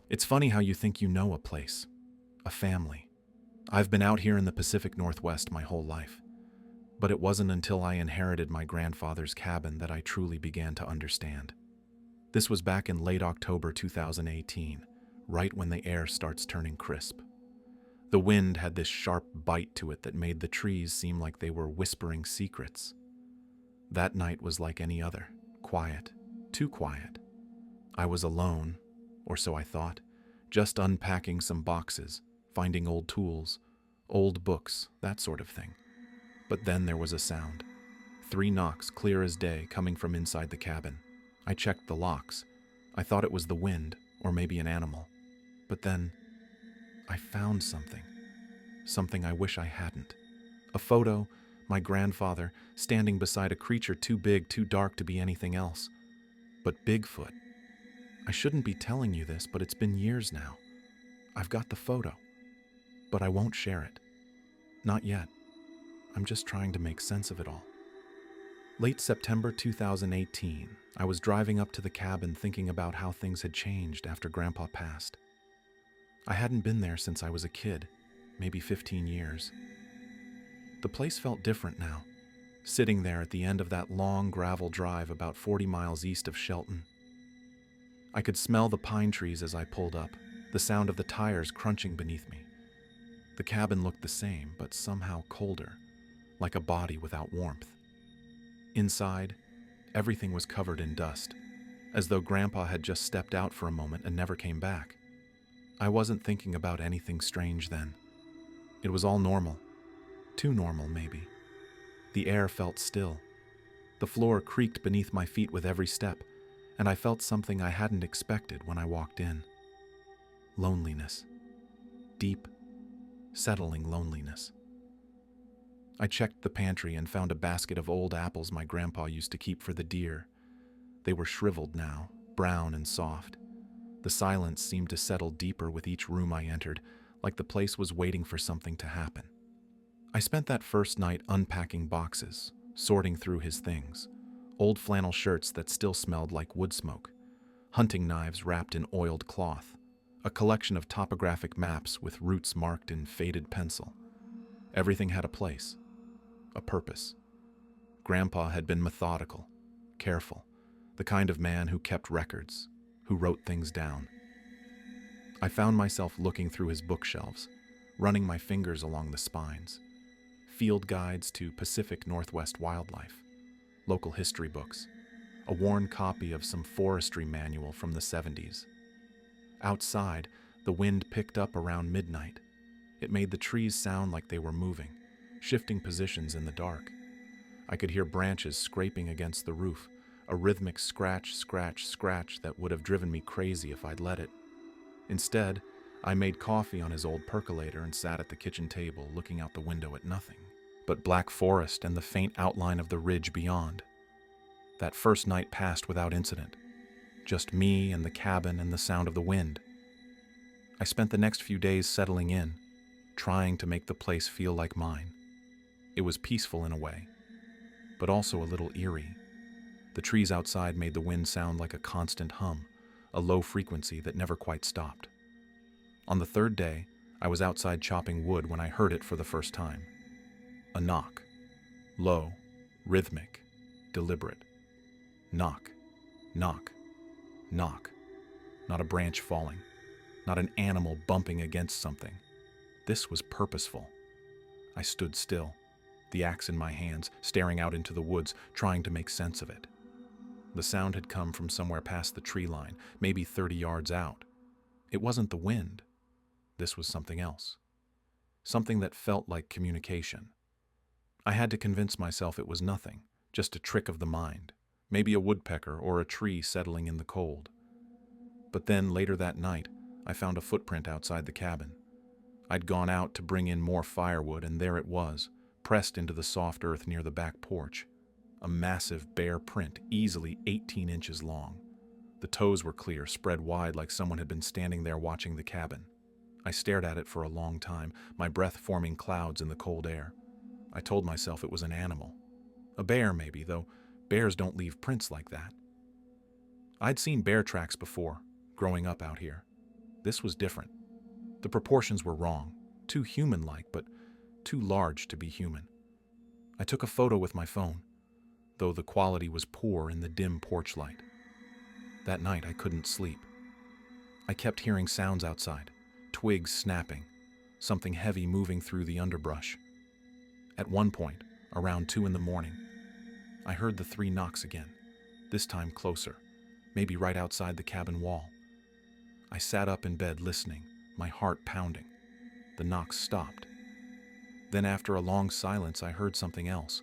It's funny how you think you know a place, a family. I've been out here in the Pacific Northwest my whole life, but it wasn't until I inherited my grandfather's cabin that I truly began to understand. This was back in late October 2018, right when the air starts turning crisp. The wind had this sharp bite to it that made the trees seem like they were whispering secrets. That night was like any other, quiet, too quiet. I was alone, or so I thought, just unpacking some boxes, finding old tools, old books, that sort of thing. But then there was a sound. 3 knocks, clear as day, coming from inside the cabin. I checked the locks. I thought it was the wind, or maybe an animal. But then, I found something. Something I wish I hadn't. A photo, my grandfather, standing beside a creature too big, too dark to be anything else. But Bigfoot. I shouldn't be telling you this, but it's been years now. I've got the photo. But I won't share it. Not yet. I'm just trying to make sense of it all. Late September 2018, I was driving up to the cabin thinking about how things had changed after Grandpa passed. I hadn't been there since I was a kid, maybe 15 years. The place felt different now, sitting there at the end of that long gravel drive about 40 miles east of Shelton. I could smell the pine trees as I pulled up, the sound of the tires crunching beneath me. The cabin looked the same, but somehow colder, like a body without warmth. Inside, everything was covered in dust, as though Grandpa had just stepped out for a moment and never came back. I wasn't thinking about anything strange then. It was all normal. Too normal, maybe. The air felt still. The floor creaked beneath my feet with every step, and I felt something I hadn't expected when I walked in. Loneliness. Deep, settling loneliness. I checked the pantry and found a basket of old apples my grandpa used to keep for the deer. They were shriveled now, brown and soft. The silence seemed to settle deeper with each room I entered, like the place was waiting for something to happen. I spent that first night unpacking boxes, sorting through his things. Old flannel shirts that still smelled like wood smoke, hunting knives wrapped in oiled cloth, a collection of topographic maps with routes marked in faded pencil. Everything had a place, a purpose. Grandpa had been methodical, careful, the kind of man who kept records, who wrote things down. I found myself looking through his bookshelves, running my fingers along the spines. Field guides to Pacific Northwest wildlife, local history books, a worn copy of some forestry manual from the 70s. Outside, the wind picked up around midnight. It made the trees sound like they were moving, shifting positions in the dark. I could hear branches scraping against the roof, a rhythmic scratch, scratch, scratch that would have driven me crazy if I'd let it. Instead, I made coffee on his old percolator and sat at the kitchen table looking out the window at nothing but black forest and the faint outline of the ridge beyond. That first night passed without incident. Just me and the cabin and the sound of the wind. I spent the next few days settling in, trying to make the place feel like mine. It was peaceful in a way, but also a little eerie. The trees outside made the wind sound like a constant hum, a low frequency that never quite stopped. On the 3rd day, I was outside chopping wood when I heard it for the first time. A knock. Low, rhythmic, deliberate. Knock, knock, knock. Not a branch falling, not an animal bumping against something. This was purposeful. I stood still, the axe in my hands, staring out into the woods, trying to make sense of it. The sound had come from somewhere past the tree line, maybe 30 yards out. It wasn't the wind. This was something else. Something that felt like communication. I had to convince myself it was nothing, just a trick of the mind, maybe a woodpecker or a tree settling in the cold. But then, later that night, I found a footprint outside the cabin. I'd gone out to bring in more firewood, and there it was, pressed into the soft earth near the back porch. A massive bare print, easily 18 inches long. The toes were clear, spread wide like someone had been standing there watching the cabin. I stared at it for a long time, my breath forming clouds in the cold air. I told myself it was an animal. A bear, maybe, though bears don't leave prints like that. I'd seen bear tracks before, growing up out here. this was different. The proportions were wrong, too human-like, but too large to be human. I took a photo with my phone, though the quality was poor in the dim porch light. That night I couldn't sleep. I kept hearing sounds outside, twigs snapping, something heavy moving through the underbrush. At one point, around 2 a.m, I heard the 3 knocks again, this time closer, maybe right outside the cabin wall. I sat up in bed listening, my heart pounding. The knocks stopped. Then after a long silence, I heard something else,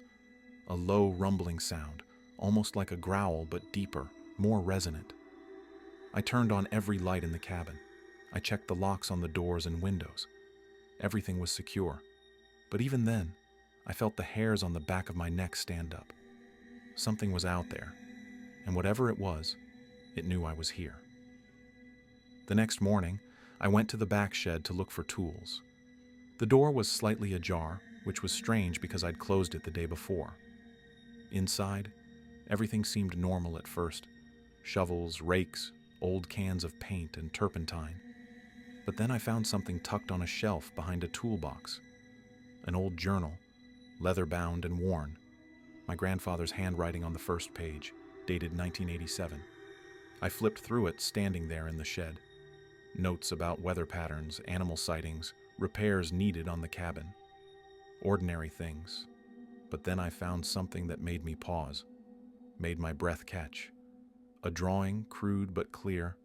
a low rumbling sound, almost like a growl but deeper, more resonant. I turned on every light in the cabin. I checked the locks on the doors and windows. Everything was secure, but even then, I felt the hairs on the back of my neck stand up. Something was out there, and whatever it was, it knew I was here. The next morning, I went to the back shed to look for tools. The door was slightly ajar, which was strange because I'd closed it the day before. Inside, everything seemed normal at first. Shovels, rakes, old cans of paint and turpentine. But then I found something tucked on a shelf behind a toolbox. An old journal, leather-bound and worn. My grandfather's handwriting on the first page, dated 1987. I flipped through it standing there in the shed. Notes about weather patterns, animal sightings, repairs needed on the cabin. Ordinary things. But then I found something that made me pause, made my breath catch. A drawing, crude but clear.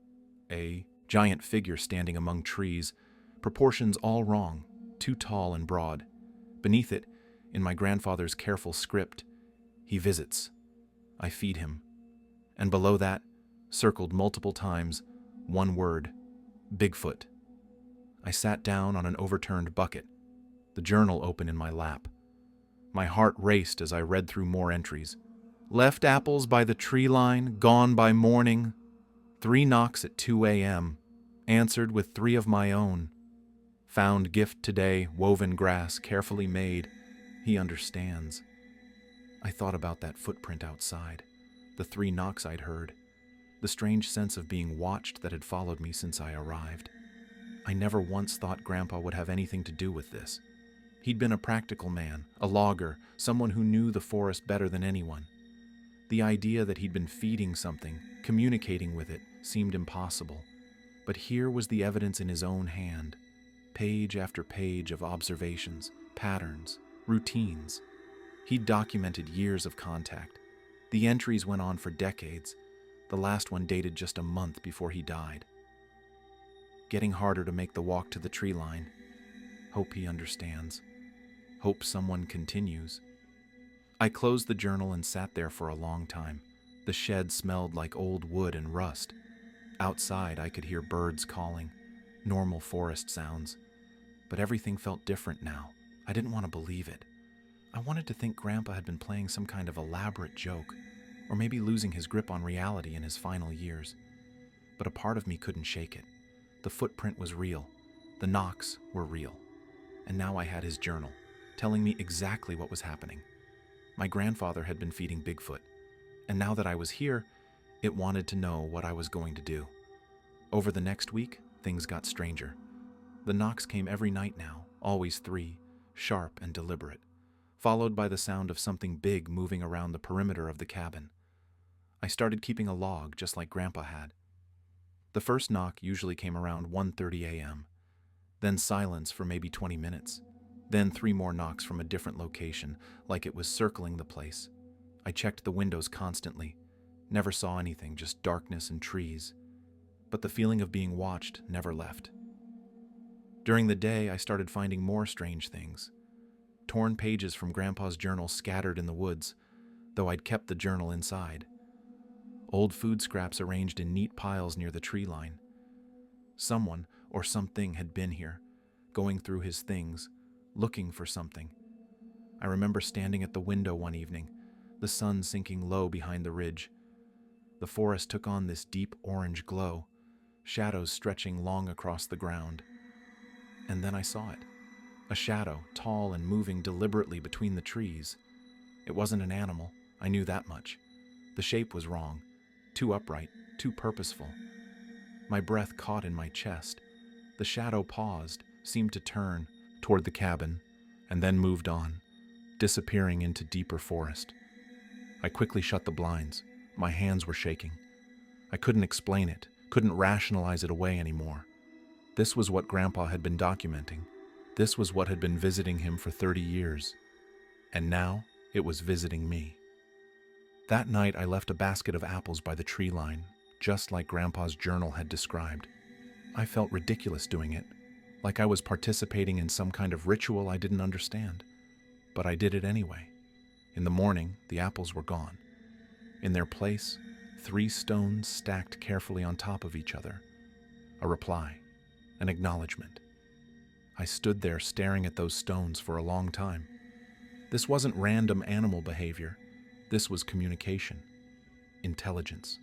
A giant figure standing among trees, proportions all wrong, too tall and broad. Beneath it, in my grandfather's careful script, he visits. I feed him. And below that, circled multiple times, one word, Bigfoot. I sat down on an overturned bucket, the journal open in my lap. My heart raced as I read through more entries. Left apples by the tree line, gone by morning. 3 knocks at 2 a.m., answered with 3 of my own. Found gift today, woven grass, carefully made. He understands. I thought about that footprint outside, the 3 knocks I'd heard, the strange sense of being watched that had followed me since I arrived. I never once thought Grandpa would have anything to do with this. He'd been a practical man, a logger, someone who knew the forest better than anyone. The idea that he'd been feeding something, communicating with it, seemed impossible. But here was the evidence in his own hand. Page after page of observations, patterns, routines. He'd documented years of contact. The entries went on for decades. The last one dated just a month before he died. Getting harder to make the walk to the tree line. Hope he understands. Hope someone continues. I closed the journal and sat there for a long time. The shed smelled like old wood and rust. Outside, I could hear birds calling, normal forest sounds. But everything felt different now. I didn't want to believe it. I wanted to think Grandpa had been playing some kind of elaborate joke, or maybe losing his grip on reality in his final years. But a part of me couldn't shake it. The footprint was real. The knocks were real. And now I had his journal, telling me exactly what was happening. My grandfather had been feeding Bigfoot, and now that I was here, it wanted to know what I was going to do. Over the next week, things got stranger. The knocks came every night now, always 3, sharp and deliberate, followed by the sound of something big moving around the perimeter of the cabin. I started keeping a log just like Grandpa had. The first knock usually came around 1:30 a.m., then silence for maybe 20 minutes, then 3 more knocks from a different location, like it was circling the place. I checked the windows constantly, never saw anything, just darkness and trees. But the feeling of being watched never left. During the day, I started finding more strange things. Torn pages from Grandpa's journal scattered in the woods, though I'd kept the journal inside. Old food scraps arranged in neat piles near the tree line. Someone or something had been here, going through his things, looking for something. I remember standing at the window one evening, the sun sinking low behind the ridge. The forest took on this deep orange glow, shadows stretching long across the ground. And then I saw it. A shadow, tall and moving deliberately between the trees. It wasn't an animal, I knew that much. The shape was wrong, too upright, too purposeful. My breath caught in my chest, The shadow paused, seemed to turn toward the cabin, and then moved on, disappearing into deeper forest. I quickly shut the blinds. My hands were shaking. I couldn't explain it, couldn't rationalize it away anymore. This was what Grandpa had been documenting. This was what had been visiting him for 30 years. And now it was visiting me. That night I left a basket of apples by the tree line, just like Grandpa's journal had described. I felt ridiculous doing it, like I was participating in some kind of ritual I didn't understand. But I did it anyway. In the morning, the apples were gone. In their place, 3 stones stacked carefully on top of each other. A reply, an acknowledgement. I stood there staring at those stones for a long time. This wasn't random animal behavior. This was communication, intelligence.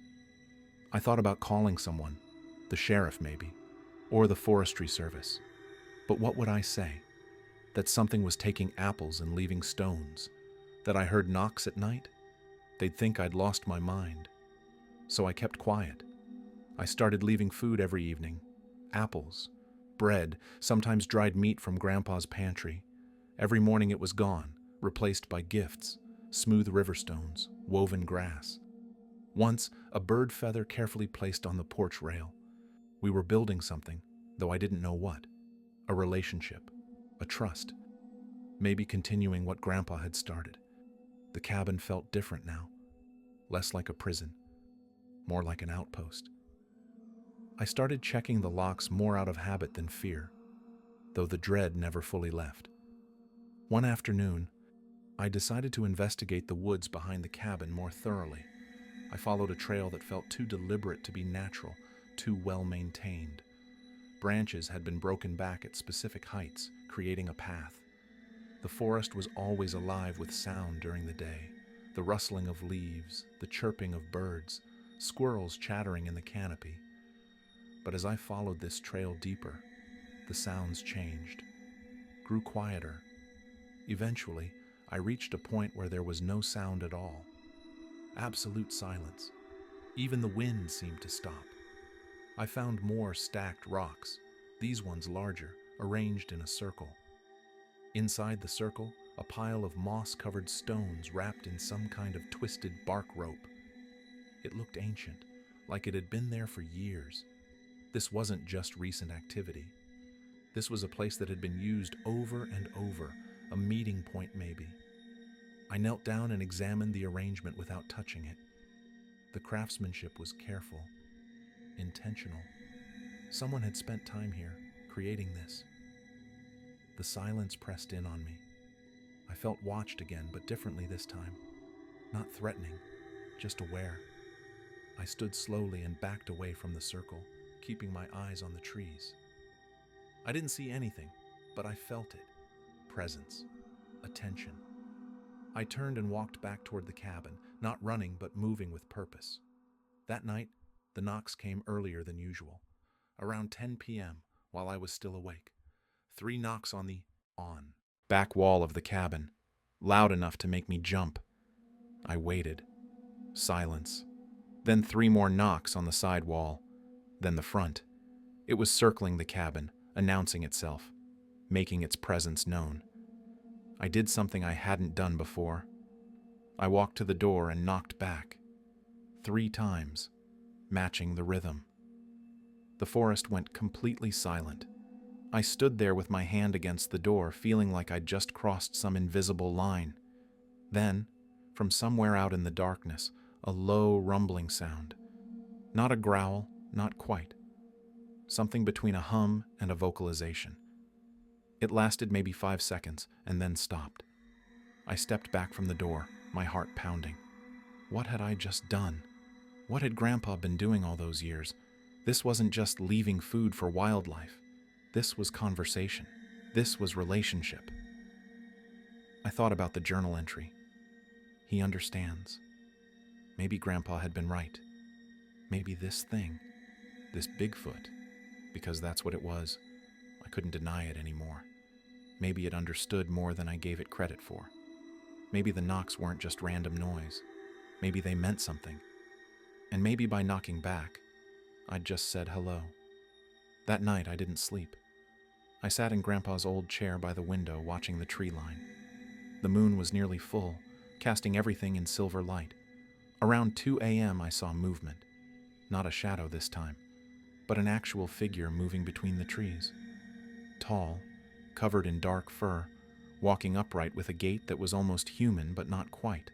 I thought about calling someone, the sheriff maybe, or the forestry service. But what would I say? That something was taking apples and leaving stones? That I heard knocks at night? They'd think I'd lost my mind. So I kept quiet. I started leaving food every evening. Apples, bread, sometimes dried meat from Grandpa's pantry. Every morning it was gone, replaced by gifts, smooth river stones, woven grass. Once, a bird feather carefully placed on the porch rail. We were building something, though I didn't know what. A relationship, a trust, maybe continuing what Grandpa had started. The cabin felt different now, less like a prison, more like an outpost. I started checking the locks more out of habit than fear, though the dread never fully left. One afternoon, I decided to investigate the woods behind the cabin more thoroughly. I followed a trail that felt too deliberate to be natural, too well-maintained. Branches had been broken back at specific heights, creating a path. The forest was always alive with sound during the day, the rustling of leaves, the chirping of birds, squirrels chattering in the canopy. But as I followed this trail deeper, the sounds changed, grew quieter. Eventually, I reached a point where there was no sound at all. Absolute silence. Even the wind seemed to stop. I found more stacked rocks, these ones larger, arranged in a circle. Inside the circle, a pile of moss-covered stones wrapped in some kind of twisted bark rope. It looked ancient, like it had been there for years. This wasn't just recent activity. This was a place that had been used over and over, a meeting point maybe. I knelt down and examined the arrangement without touching it. The craftsmanship was careful, intentional. Someone had spent time here, creating this. The silence pressed in on me. I felt watched again, but differently this time. Not threatening, just aware. I stood slowly and backed away from the circle, keeping my eyes on the trees. I didn't see anything, but I felt it. Presence, attention. I turned and walked back toward the cabin, not running but moving with purpose. That night, the knocks came earlier than usual. Around 10 p.m., while I was still awake. 3 knocks on the back wall of the cabin, loud enough to make me jump. I waited. Silence. Then 3 more knocks on the side wall. Then the front. It was circling the cabin, announcing itself, making its presence known. I did something I hadn't done before. I walked to the door and knocked back. 3 times, matching the rhythm. The forest went completely silent. I stood there with my hand against the door, feeling like I'd just crossed some invisible line. Then, from somewhere out in the darkness, a low rumbling sound. Not a growl, not quite. Something between a hum and a vocalization. It lasted maybe 5 seconds and then stopped. I stepped back from the door, my heart pounding. What had I just done? What had Grandpa been doing all those years? This wasn't just leaving food for wildlife. This was conversation. This was relationship. I thought about the journal entry. He understands. Maybe Grandpa had been right. Maybe this thing, this Bigfoot, because that's what it was. I couldn't deny it anymore. Maybe it understood more than I gave it credit for. Maybe the knocks weren't just random noise. Maybe they meant something. And maybe by knocking back, I'd just said hello. That night, I didn't sleep. I sat in Grandpa's old chair by the window watching the tree line. The moon was nearly full, casting everything in silver light. Around 2 a.m., I saw movement. Not a shadow this time, but an actual figure moving between the trees. Tall, covered in dark fur, walking upright with a gait that was almost human but not quite.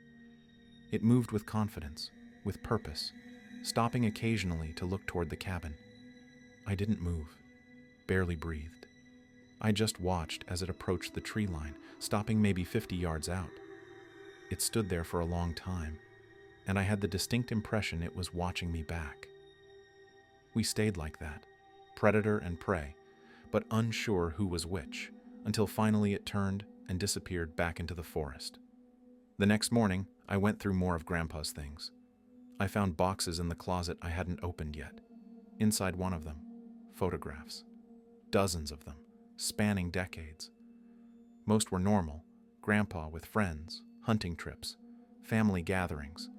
It moved with confidence, with purpose, stopping occasionally to look toward the cabin. I didn't move, barely breathed. I just watched as it approached the tree line, stopping maybe 50 yards out. It stood there for a long time, and I had the distinct impression it was watching me back. We stayed like that, predator and prey, but unsure who was which, until finally it turned and disappeared back into the forest. The next morning, I went through more of Grandpa's things. I found boxes in the closet I hadn't opened yet. Inside one of them, photographs. Dozens of them, spanning decades. Most were normal, Grandpa with friends, hunting trips, family gatherings.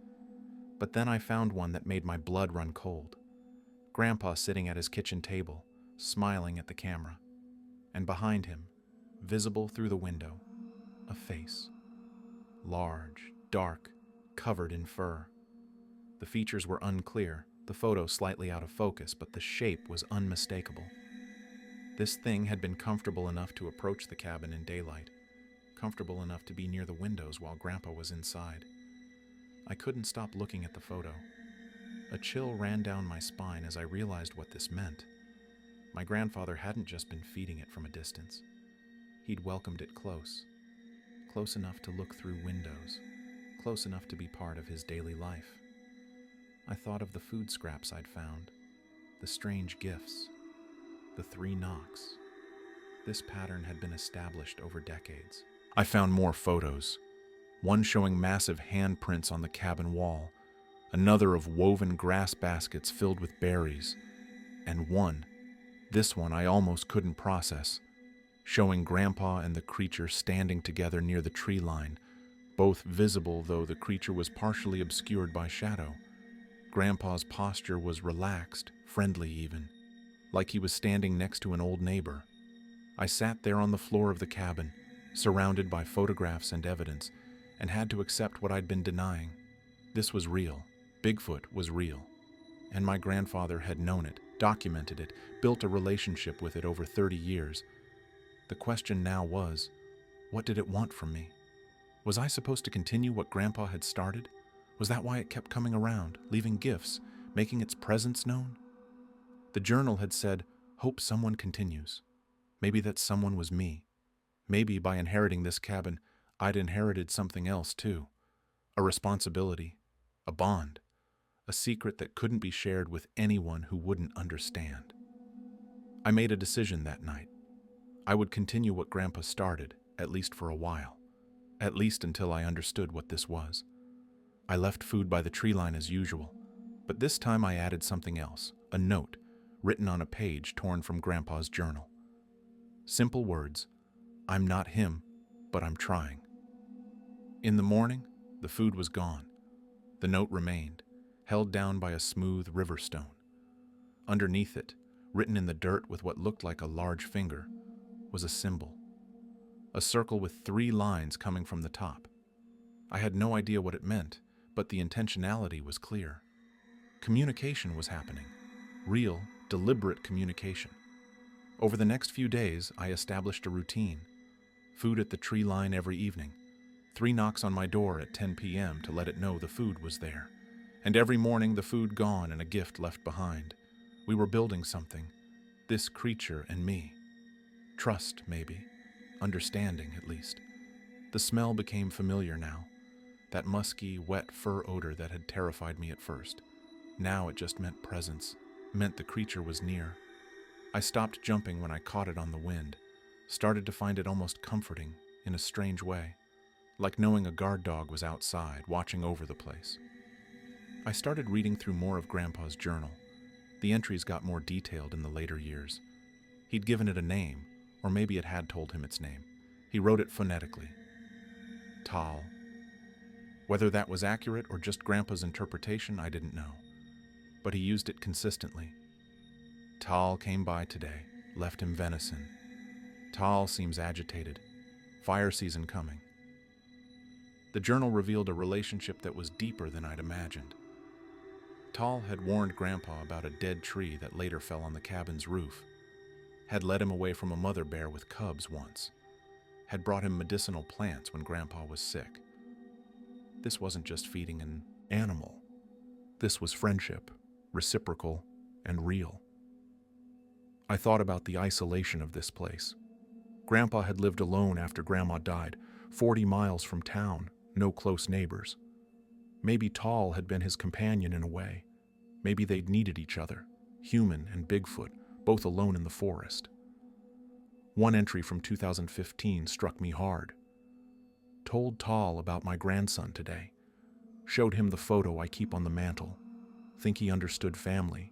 But then I found one that made my blood run cold. Grandpa sitting at his kitchen table, smiling at the camera. And behind him, visible through the window, a face. Large, dark, covered in fur. The features were unclear, the photo slightly out of focus, but the shape was unmistakable. This thing had been comfortable enough to approach the cabin in daylight, comfortable enough to be near the windows while Grandpa was inside. I couldn't stop looking at the photo. A chill ran down my spine as I realized what this meant. My grandfather hadn't just been feeding it from a distance. He'd welcomed it close enough to look through windows, close enough to be part of his daily life. I thought of the food scraps I'd found, the strange gifts, the 3 knocks. This pattern had been established over decades. I found more photos, one showing massive handprints on the cabin wall, another of woven grass baskets filled with berries, and this one I almost couldn't process, showing Grandpa and the creature standing together near the tree line, both visible though the creature was partially obscured by shadow. Grandpa's posture was relaxed, friendly even, like he was standing next to an old neighbor. I sat there on the floor of the cabin, surrounded by photographs and evidence, and had to accept what I'd been denying. This was real. Bigfoot was real. And my grandfather had known it, documented it, built a relationship with it over 30 years. The question now was, what did it want from me? Was I supposed to continue what Grandpa had started? Was that why it kept coming around, leaving gifts, making its presence known? The journal had said, hope someone continues. Maybe that someone was me. Maybe by inheriting this cabin, I'd inherited something else too. A responsibility, a bond, a secret that couldn't be shared with anyone who wouldn't understand. I made a decision that night. I would continue what Grandpa started, at least for a while. At least until I understood what this was. I left food by the tree line as usual, but this time I added something else, a note, written on a page torn from Grandpa's journal. Simple words, I'm not him, but I'm trying. In the morning, the food was gone. The note remained, held down by a smooth river stone. Underneath it, written in the dirt with what looked like a large finger, was a symbol. A circle with 3 lines coming from the top. I had no idea what it meant, but the intentionality was clear. Communication was happening. Real, deliberate communication. Over the next few days, I established a routine. Food at the tree line every evening. 3 knocks on my door at 10 p.m. to let it know the food was there. And every morning the food gone and a gift left behind. We were building something. This creature and me. Trust, maybe. Understanding, at least. The smell became familiar now. That musky, wet fur odor that had terrified me at first. Now it just meant presence, meant the creature was near. I stopped jumping when I caught it on the wind, started to find it almost comforting, in a strange way, like knowing a guard dog was outside, watching over the place. I started reading through more of Grandpa's journal. The entries got more detailed in the later years. He'd given it a name, or maybe it had told him its name. He wrote it phonetically. Tal. Whether that was accurate or just Grandpa's interpretation, I didn't know. But he used it consistently. Tal came by today, left him venison. Tal seems agitated. Fire season coming. The journal revealed a relationship that was deeper than I'd imagined. Tal had warned Grandpa about a dead tree that later fell on the cabin's roof, had led him away from a mother bear with cubs once, had brought him medicinal plants when Grandpa was sick. This wasn't just feeding an animal. This was friendship, reciprocal and real. I thought about the isolation of this place. Grandpa had lived alone after Grandma died, 40 miles from town, no close neighbors. Maybe Tal had been his companion in a way. Maybe they'd needed each other, human and Bigfoot, both alone in the forest. One entry from 2015 struck me hard. Told Tal about my grandson today. Showed him the photo I keep on the mantle. Think he understood family.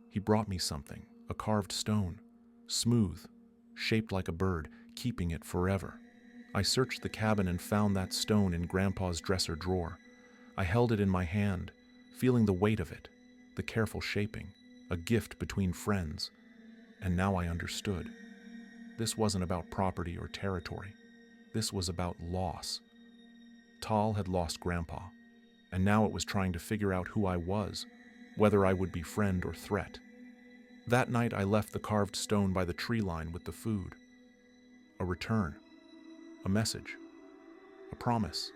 He brought me something, a carved stone, smooth, shaped like a bird, keeping it forever. I searched the cabin and found that stone in Grandpa's dresser drawer. I held it in my hand, feeling the weight of it, the careful shaping, a gift between friends. And now I understood. This wasn't about property or territory. This was about loss. Tal had lost Grandpa, and now it was trying to figure out who I was, whether I would be friend or threat. That night I left the carved stone by the tree line with the food. A return, a message, a promise.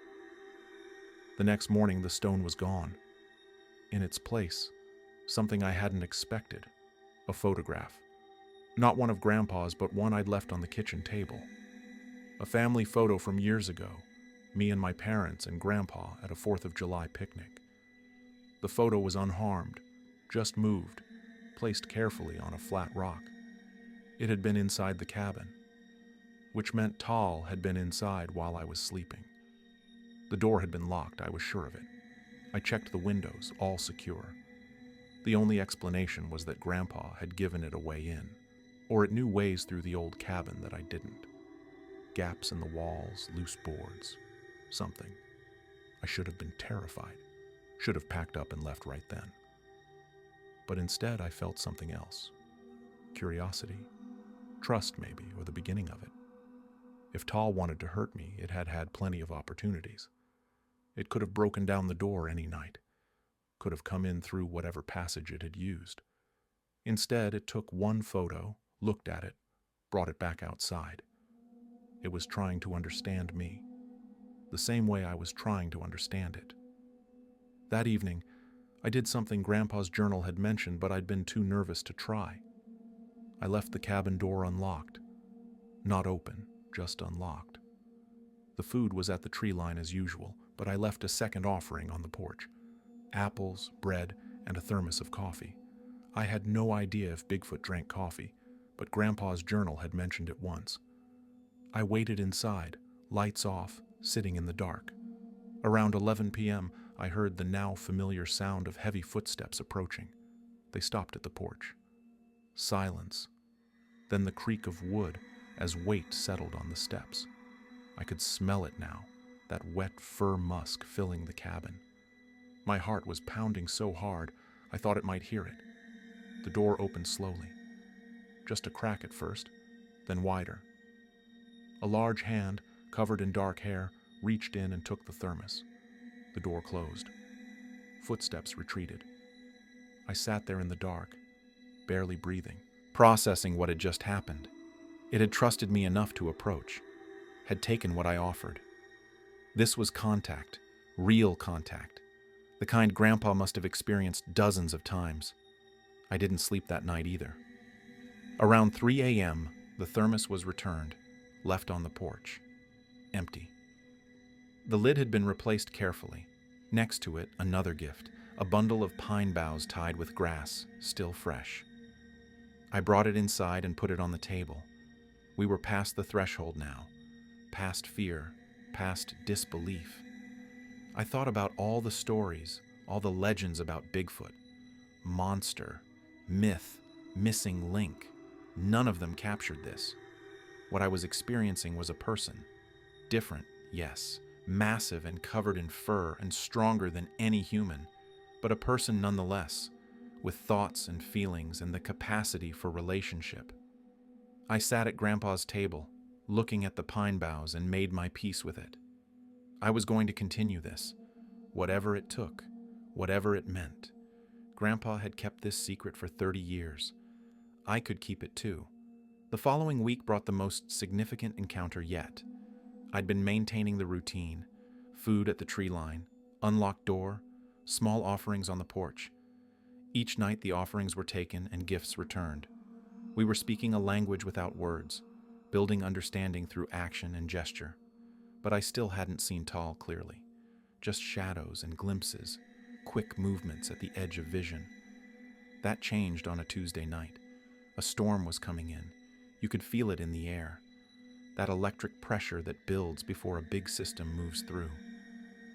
The next morning the stone was gone. In its place, something I hadn't expected, a photograph. Not one of Grandpa's, but one I'd left on the kitchen table. A family photo from years ago, me and my parents and Grandpa at a 4th of July picnic. The photo was unharmed, just moved, placed carefully on a flat rock. It had been inside the cabin, which meant Tal had been inside while I was sleeping. The door had been locked, I was sure of it. I checked the windows, all secure. The only explanation was that Grandpa had given it a way in, or it knew ways through the old cabin that I didn't. Gaps in the walls, loose boards, something. I should have been terrified, should have packed up and left right then. But instead I felt something else. Curiosity, trust maybe, or the beginning of it. If Tal wanted to hurt me, it had had plenty of opportunities. It could have broken down the door any night, could have come in through whatever passage it had used. Instead, it took one photo, looked at it, brought it back outside. It was trying to understand me, the same way I was trying to understand it. That evening, I did something Grandpa's journal had mentioned, but I'd been too nervous to try. I left the cabin door unlocked. Not open, just unlocked. The food was at the tree line as usual, but I left a second offering on the porch. Apples, bread, and a thermos of coffee. I had no idea if Bigfoot drank coffee, but Grandpa's journal had mentioned it once. I waited inside, lights off, sitting in the dark. Around 11 p.m., I heard the now familiar sound of heavy footsteps approaching. They stopped at the porch. Silence. Then the creak of wood as weight settled on the steps. I could smell it now, that wet fur musk filling the cabin. My heart was pounding so hard, I thought it might hear it. The door opened slowly. Just a crack at first, then wider. A large hand, covered in dark hair, reached in and took the thermos. The door closed. Footsteps retreated. I sat there in the dark, barely breathing, processing what had just happened. It had trusted me enough to approach, had taken what I offered. This was contact, real contact, the kind Grandpa must have experienced dozens of times. I didn't sleep that night either. Around 3 a.m., the thermos was returned, left on the porch, empty. The lid had been replaced carefully. Next to it, another gift, a bundle of pine boughs tied with grass, still fresh. I brought it inside and put it on the table. We were past the threshold now, past fear, past disbelief. I thought about all the stories, all the legends about Bigfoot, monster, myth, missing link. None of them captured this. What I was experiencing was a person. Different, yes, massive and covered in fur and stronger than any human, but a person nonetheless, with thoughts and feelings and the capacity for relationship. I sat at Grandpa's table, looking at the pine boughs, and made my peace with it. I was going to continue this, whatever it took, whatever it meant. Grandpa had kept this secret for 30 years. I could keep it too. The following week brought the most significant encounter yet. I'd been maintaining the routine: food at the tree line, unlocked door, small offerings on the porch. Each night the offerings were taken and gifts returned. We were speaking a language without words, building understanding through action and gesture. But I still hadn't seen Tal clearly. Just shadows and glimpses, quick movements at the edge of vision. That changed on a Tuesday night. A storm was coming in. You could feel it in the air. That electric pressure that builds before a big system moves through.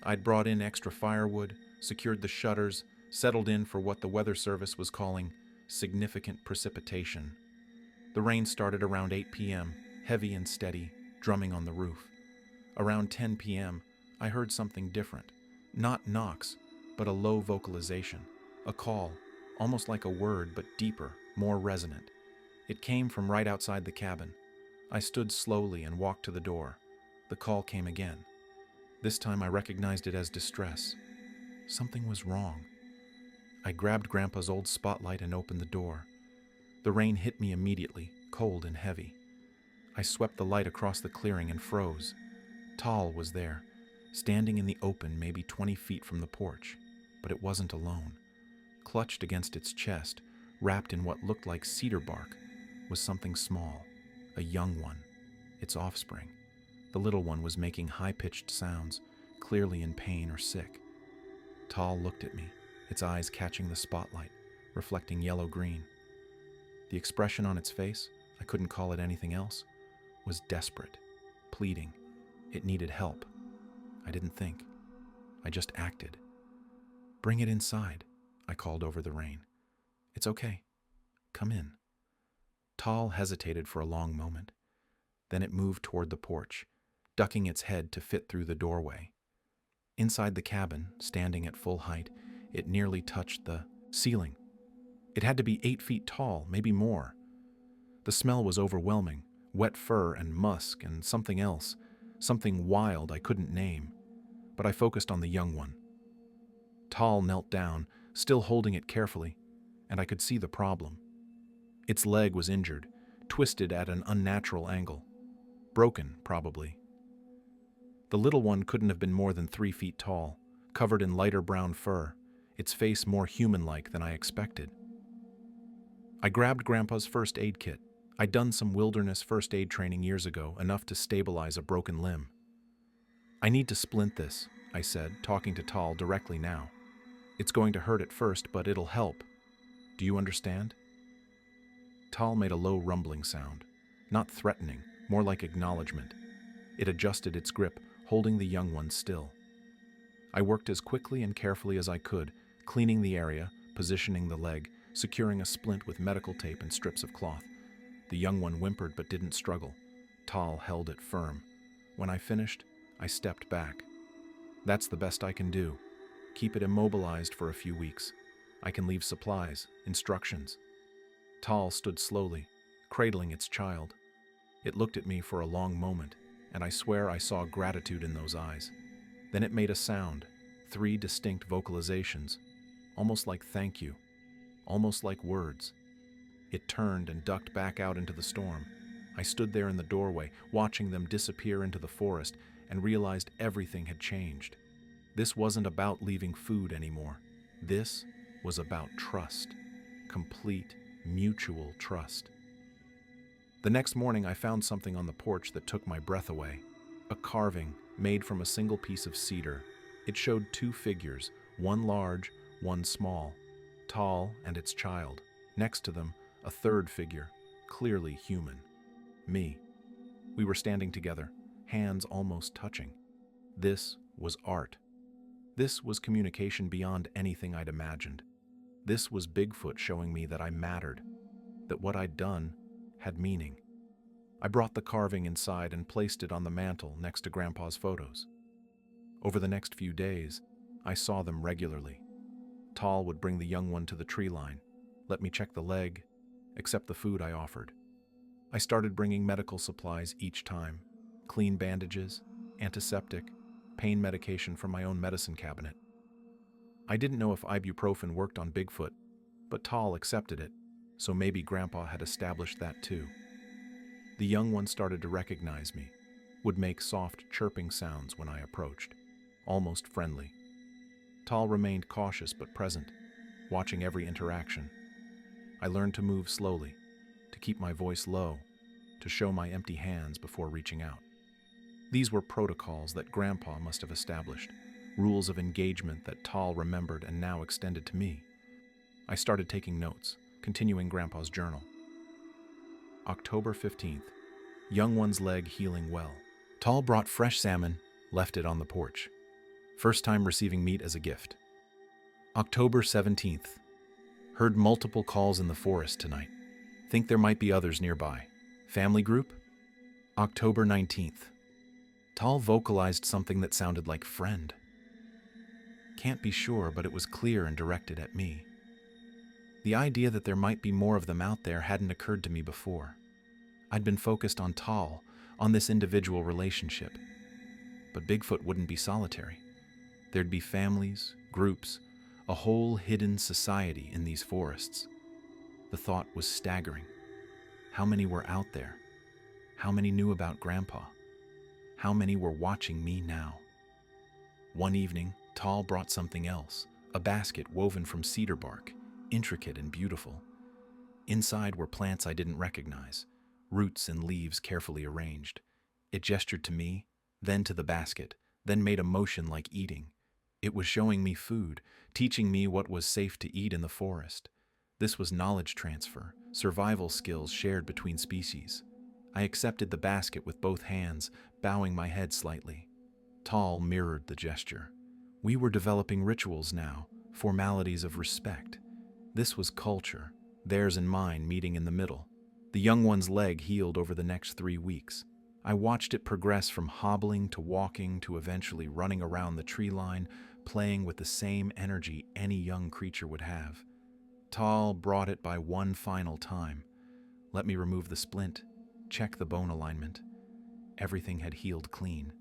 I'd brought in extra firewood, secured the shutters, settled in for what the weather service was calling significant precipitation. The rain started around 8 p.m., heavy and steady, drumming on the roof. Around 10 p.m., I heard something different. Not knocks, but a low vocalization. A call, almost like a word, but deeper, more resonant. It came from right outside the cabin. I stood slowly and walked to the door. The call came again. This time I recognized it as distress. Something was wrong. I grabbed Grandpa's old spotlight and opened the door. The rain hit me immediately, cold and heavy. I swept the light across the clearing and froze. Tal was there, standing in the open maybe 20 feet from the porch. But it wasn't alone. Clutched against its chest, wrapped in what looked like cedar bark, was something small, a young one, its offspring. The little one was making high-pitched sounds, clearly in pain or sick. Tal looked at me, its eyes catching the spotlight, reflecting yellow-green. The expression on its face, I couldn't call it anything else, was desperate, pleading. It needed help. I didn't think. I just acted. "Bring it inside," I called over the rain. "It's okay. Come in." Tal hesitated for a long moment. Then it moved toward the porch, ducking its head to fit through the doorway. Inside the cabin, standing at full height, it nearly touched the ceiling. It had to be 8 feet tall, maybe more. The smell was overwhelming, wet fur and musk and something else, something wild I couldn't name. But I focused on the young one. Tal knelt down, still holding it carefully, and I could see the problem. Its leg was injured, twisted at an unnatural angle. Broken, probably. The little one couldn't have been more than 3 feet tall, covered in lighter brown fur, its face more human-like than I expected. I grabbed Grandpa's first aid kit. I'd done some wilderness first aid training years ago, enough to stabilize a broken limb. "I need to splint this," I said, talking to Tal directly now. "It's going to hurt at first, but it'll help. Do you understand?" Tal made a low rumbling sound, not threatening, more like acknowledgement. It adjusted its grip, holding the young one still. I worked as quickly and carefully as I could, cleaning the area, positioning the leg, securing a splint with medical tape and strips of cloth. The young one whimpered but didn't struggle. Tal held it firm. When I finished, I stepped back. "That's the best I can do. Keep it immobilized for a few weeks. I can leave supplies, instructions." Tal stood slowly, cradling its child. It looked at me for a long moment, and I swear I saw gratitude in those eyes. Then it made a sound, 3 distinct vocalizations, almost like thank you, almost like words. It turned and ducked back out into the storm. I stood there in the doorway, watching them disappear into the forest, and realized everything had changed. This wasn't about leaving food anymore. This was about trust. Complete, mutual trust. The next morning I found something on the porch that took my breath away. A carving made from a single piece of cedar. It showed 2 figures, one large, one small, Tal and its child. Next to them, a third figure, clearly human. Me. We were standing together, hands almost touching. This was art. This was communication beyond anything I'd imagined. This was Bigfoot showing me that I mattered, that what I'd done had meaning. I brought the carving inside and placed it on the mantel next to Grandpa's photos. Over the next few days, I saw them regularly. Tal would bring the young one to the tree line, let me check the leg, accept the food I offered. I started bringing medical supplies each time: clean bandages, antiseptic, pain medication from my own medicine cabinet. I didn't know if ibuprofen worked on Bigfoot, but Tal accepted it, so maybe Grandpa had established that too. The young one started to recognize me, would make soft chirping sounds when I approached, almost friendly. Tal remained cautious but present, watching every interaction. I learned to move slowly, to keep my voice low, to show my empty hands before reaching out. These were protocols that Grandpa must have established, rules of engagement that Tal remembered and now extended to me. I started taking notes, continuing Grandpa's journal. October 15th. Young one's leg healing well. Tal brought fresh salmon, left it on the porch. First time receiving meat as a gift. October 17th. Heard multiple calls in the forest tonight. Think there might be others nearby. Family group? October 19th. Tal vocalized something that sounded like friend. Can't be sure, but it was clear and directed at me. The idea that there might be more of them out there hadn't occurred to me before. I'd been focused on Tal, on this individual relationship. But Bigfoot wouldn't be solitary. There'd be families, groups, a whole hidden society in these forests. The thought was staggering. How many were out there? How many knew about Grandpa? How many were watching me now? One evening, Tal brought something else, a basket woven from cedar bark, intricate and beautiful. Inside were plants I didn't recognize, roots and leaves carefully arranged. It gestured to me, then to the basket, then made a motion like eating. It was showing me food, teaching me what was safe to eat in the forest. This was knowledge transfer, survival skills shared between species. I accepted the basket with both hands, bowing my head slightly. Tal mirrored the gesture. We were developing rituals now, formalities of respect. This was culture, theirs and mine meeting in the middle. The young one's leg healed over the next 3 weeks. I watched it progress from hobbling to walking to eventually running around the tree line, playing with the same energy any young creature would have. Tal brought it by one final time. Let me remove the splint, check the bone alignment. Everything had healed clean.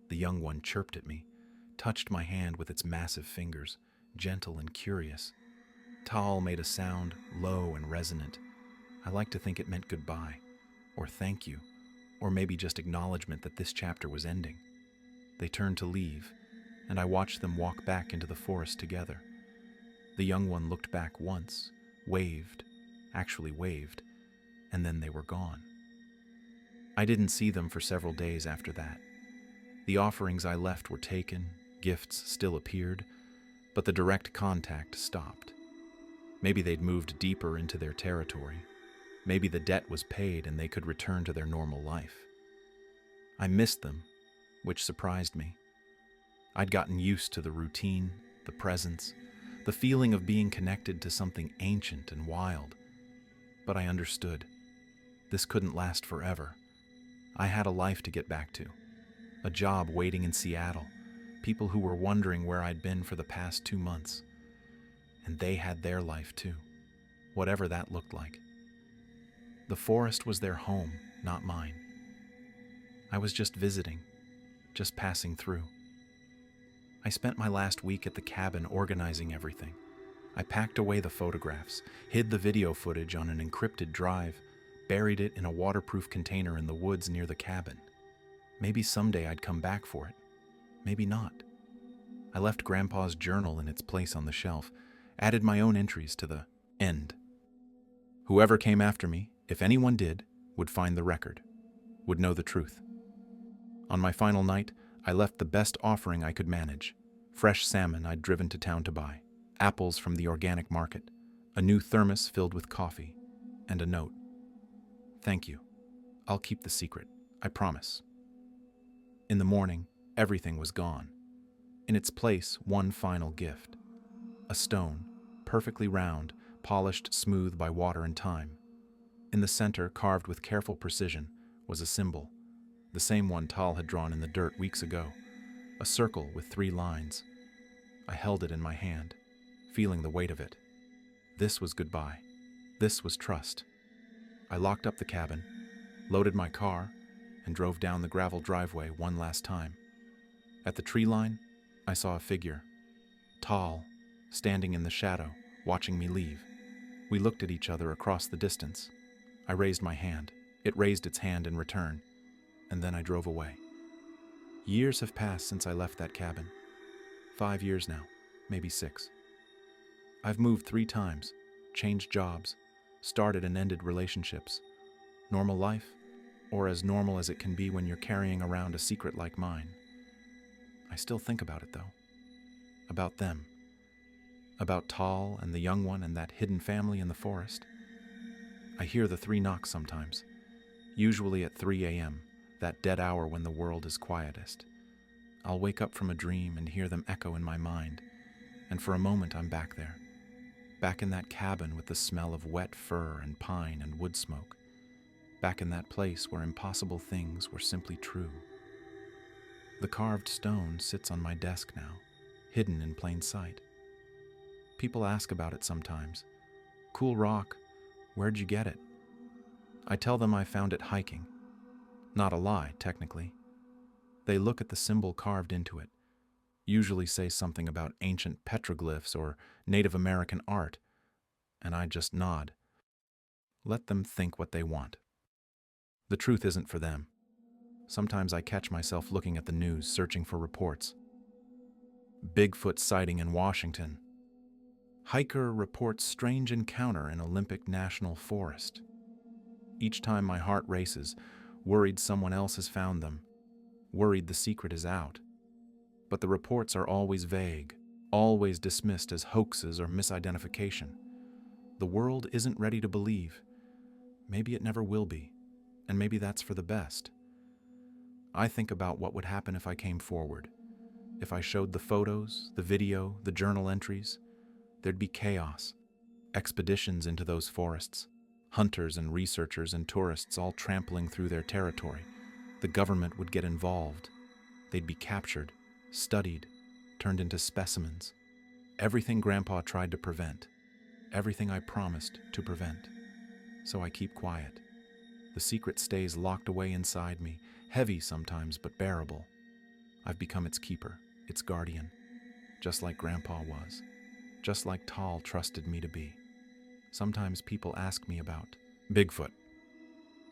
The young one chirped at me, touched my hand with its massive fingers, gentle and curious. Tal made a sound, low and resonant. I like to think it meant goodbye, or thank you, or maybe just acknowledgement that this chapter was ending. They turned to leave, and I watched them walk back into the forest together. The young one looked back once, waved, and then they were gone. I didn't see them for several days after that. The offerings I left were taken, gifts still appeared, but the direct contact stopped. Maybe they'd moved deeper into their territory. Maybe the debt was paid and they could return to their normal life. I missed them, which surprised me. I'd gotten used to the routine, the presence, the feeling of being connected to something ancient and wild. But I understood. This couldn't last forever. I had a life to get back to. A job waiting in Seattle. People who were wondering where I'd been for the past 2 months. And they had their life too, whatever that looked like. The forest was their home, not mine. I was just visiting, just passing through. I spent my last week at the cabin organizing everything. I packed away the photographs, hid the video footage on an encrypted drive, buried it in a waterproof container in the woods near the cabin. Maybe someday I'd come back for it. Maybe not. I left Grandpa's journal in its place on the shelf, added my own entries to the end. Whoever came after me, if anyone did, would find the record, would know the truth. On my final night, I left the best offering I could manage: fresh salmon I'd driven to town to buy, apples from the organic market, a new thermos filled with coffee, and a note. Thank you. I'll keep the secret, I promise. In the morning, everything was gone. In its place, one final gift. A stone, perfectly round, polished smooth by water and time. In the center, carved with careful precision, was a symbol, the same one Tal had drawn in the dirt weeks ago, a circle with 3 lines. I held it in my hand. feeling the weight of it. This was goodbye. This was trust. I locked up the cabin, loaded my car, and drove down the gravel driveway one last time. At the tree line, I saw a figure, tall, standing in the shadow, watching me leave. We looked at each other across the distance. I raised my hand. It raised its hand in return, and then I drove away. Years have passed since I left that cabin. 5 years now, maybe 6. I've moved 3 times, changed jobs, started and ended relationships. Normal life, or as normal as it can be when you're carrying around a secret like mine. I still think about it, though. About them. About Tal and the young one and that hidden family in the forest. I hear the 3 knocks sometimes, usually at 3 a.m., that dead hour when the world is quietest. I'll wake up from a dream and hear them echo in my mind, and for a moment I'm back there, back in that cabin with the smell of wet fur and pine and wood smoke, back in that place where impossible things were simply true. The carved stone sits on my desk now, hidden in plain sight. People ask about it sometimes. Cool rock, where'd you get it? I tell them I found it hiking. Not a lie, technically. They look at the symbol carved into it, usually say something about ancient petroglyphs or Native American art, and I just nod. Let them think what they want. The truth isn't for them. Sometimes I catch myself looking at the news, searching for reports. Bigfoot sighting in Washington. Hiker reports strange encounter in Olympic National Forest. Each time my heart races, worried someone else has found them, worried the secret is out. But the reports are always vague, always dismissed as hoaxes or misidentification. The world isn't ready to believe. Maybe it never will be, and maybe that's for the best. I think about what would happen if I came forward. If I showed the photos, the video, the journal entries, there'd be chaos. Expeditions into those forests. Hunters and researchers and tourists all trampling through their territory. The government would get involved. They'd be captured, studied, turned into specimens. Everything Grandpa tried to prevent. Everything I promised to prevent. So I keep quiet. The secret stays locked away inside me, heavy sometimes but bearable. I've become its keeper, its guardian, just like Grandpa was, just like Tal trusted me to be. Sometimes people ask me about Bigfoot.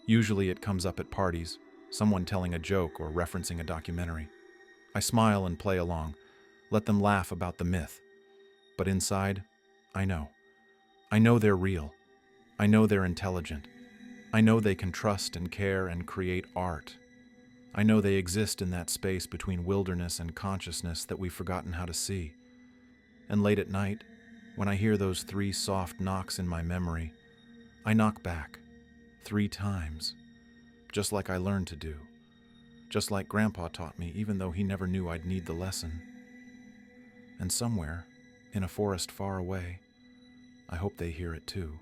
Usually it comes up at parties, someone telling a joke or referencing a documentary. I smile and play along, let them laugh about the myth. But inside, I know. I know they're real. I know they're intelligent. I know they can trust and care and create art. I know they exist in that space between wilderness and consciousness that we've forgotten how to see. And late at night, when I hear those 3 soft knocks in my memory, I knock back 3 times, just like I learned to do, just like Grandpa taught me, even though he never knew I'd need the lesson. And somewhere, in a forest far away, I hope they hear it too.